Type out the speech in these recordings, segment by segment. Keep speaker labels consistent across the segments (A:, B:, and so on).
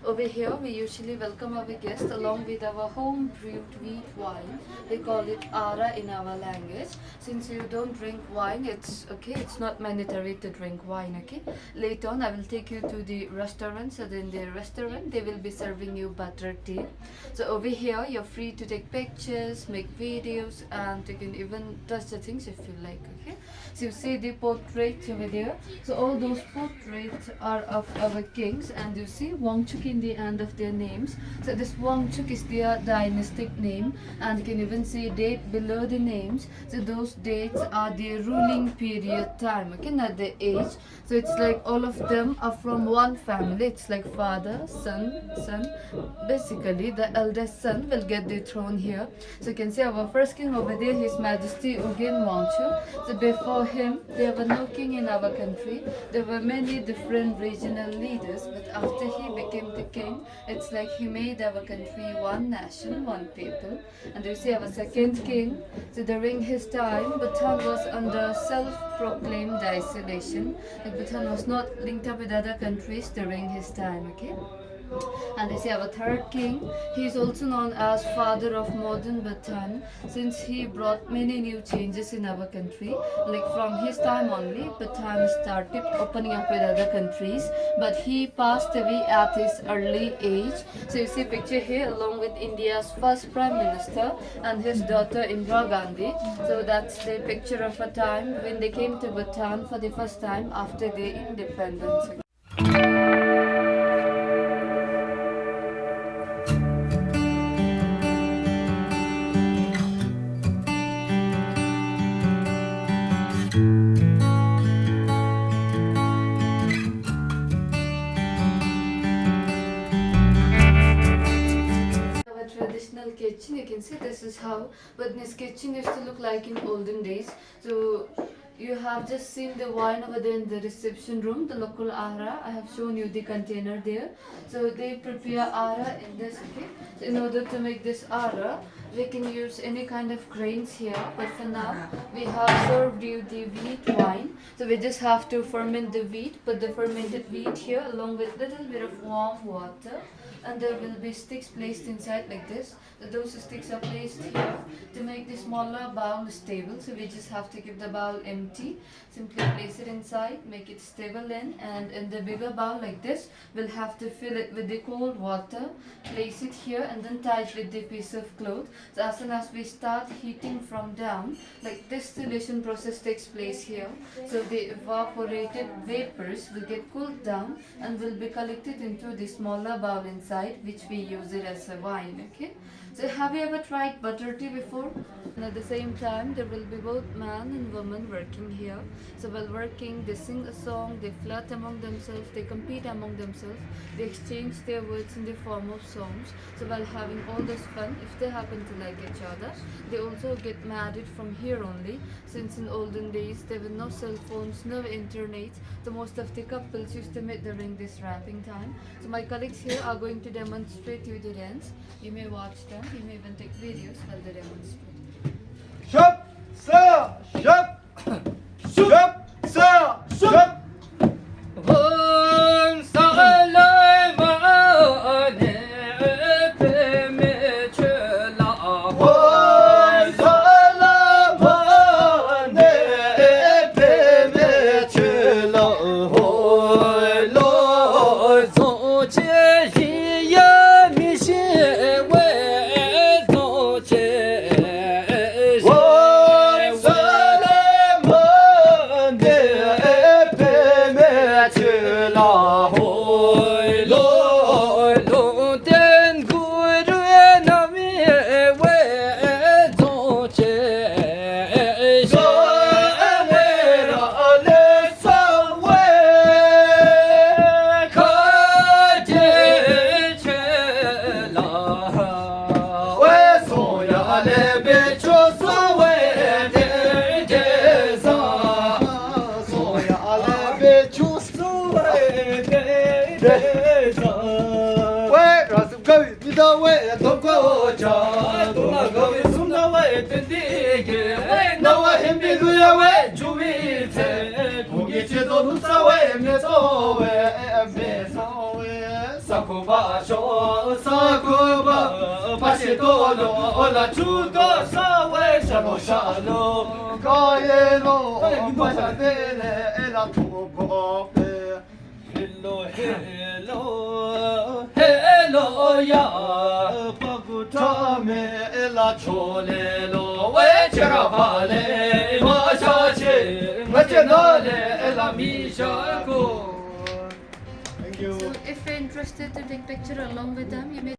A: Over here, we usually welcome our guests along with our home brewed wheat wine. We call it ara in our language. Since you don't drink wine, it's okay. It's not mandatory to drink wine. Okay. Later on, I will take you to the restaurant. So in the restaurant, they will be serving you butter tea. So over here, you're free to take pictures, make videos, and you can even touch the things if you like. Okay. So you see the portraits over there. So all those portraits are of our kings, and you see Wangchuk in the end of their names. So this Wangchuk is their dynastic name, and you can even see date below the names. So those dates are the ruling period time, okay, not the age. So it's like all of them are from one family. It's like father, son. Basically, the eldest son will get the throne here. So you can see our first king over there, His Majesty Ugyen Wangchuk. So before him, there were no king in our country. There were many different regional leaders, but after he became the king, it's like he made our country one nation, one people. And you see our second king. So during his time, Bhutan was under self-proclaimed isolation. Like Bhutan was not linked up with other countries during his time. Okay. And you see our third king, he is also known as father of modern Bhutan, since he brought many new changes in our country. Like from his time only, Bhutan started opening up with other countries, but he passed away at his early age. So you see picture here along with India's first prime minister and his daughter Indira Gandhi. So that's the picture of a time when they came to Bhutan for the first time after their independence. Traditional kitchen, you can see this is how Bhutanese kitchen used to look like in olden days. So you have just seen the wine over there in the reception room, the local ara. I have shown you the container there. So they prepare ara in this, okay. So in order to make this ara, we can use any kind of grains here, but for now we have served you the wheat wine. So we just have to ferment the wheat, put the fermented wheat here along with little bit of warm water, and there will be sticks placed inside like this. So those sticks are placed here to make the smaller bowl stable. So we just have to keep the bowl empty, simply place it inside, make it stable in, and in the bigger bowl like this, we'll have to fill it with the cold water, place it here, and then tie it with the piece of cloth. So as soon as we start heating from down, like distillation process takes place here. So the evaporated vapors will get cooled down and will be collected into the smaller bowl inside, which we use it as a wine. Okay. So have you ever tried butter tea before? And at the same time, there will be both man and woman working here. So while working, they sing a song, they flirt among themselves, they compete among themselves, they exchange their words in the form of songs. So while having all this fun, if they happen to like each other, they also get married from here only. Since in olden days, there were no cell phones, no internet, so most of the couples used to meet during this wrapping time. So my colleagues here are going to demonstrate you the dance. You may watch them. You may even take videos while they demonstrate.
B: Shop, sir, shop, shop, sir, shop. Sakuba sho sakuba pasito lo la chudo sawe shalo shalo kaelo pasatele ela tubo hello hello hello ya pagutame ela chole lo we chera vale ma chache machenale ela misha ko. Thank you.
A: So if you're interested to take picture along with them, you may.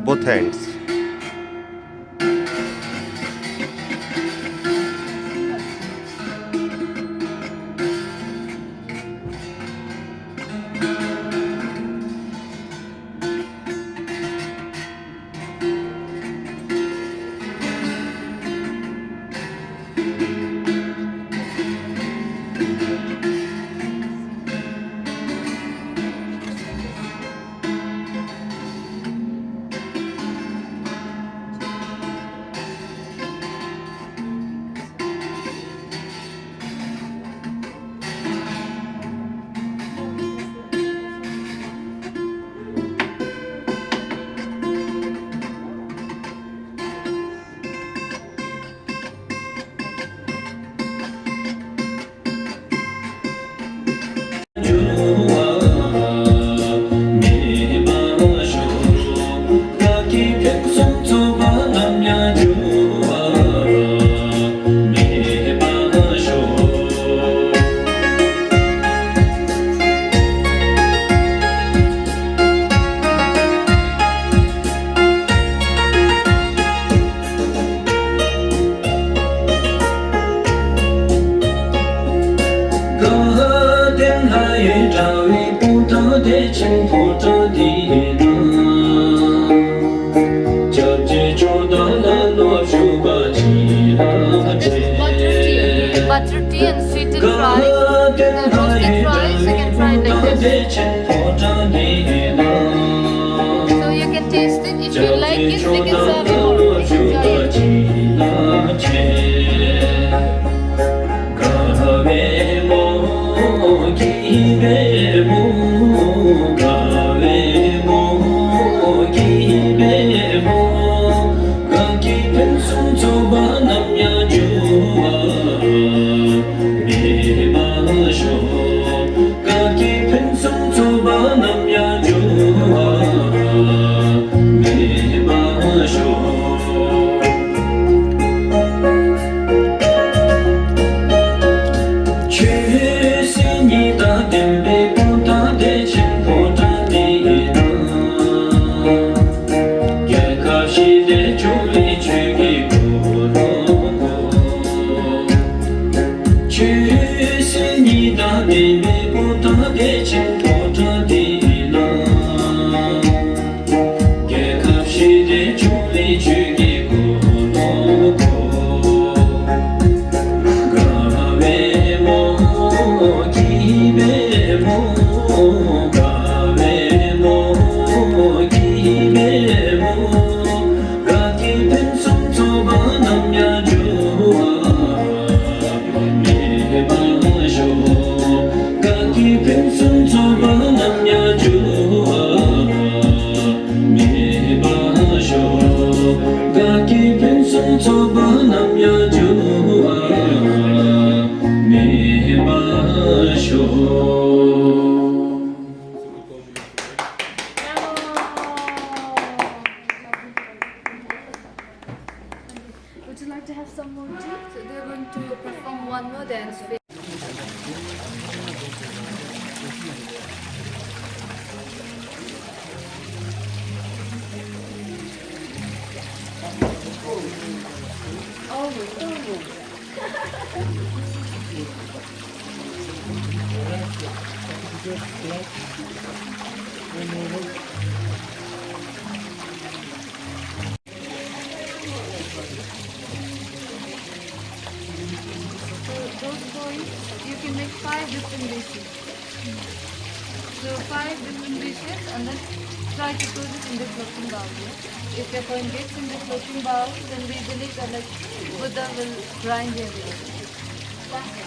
C: Both hands.
A: Butter tea and sweetened fries. The roasted fries, you can try it like this. So you can taste it. If you like it, we can serve you more. Enjoy Would you like to have some more tea? So they're going to perform one more dance. Those You can make 5 different dishes. So 5 different dishes and then try to put it in the floating bowl. Yeah? If your coin gets in the floating bowl, then we believe that like Buddha will grind everything.
D: Wow.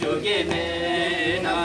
B: Jogi me na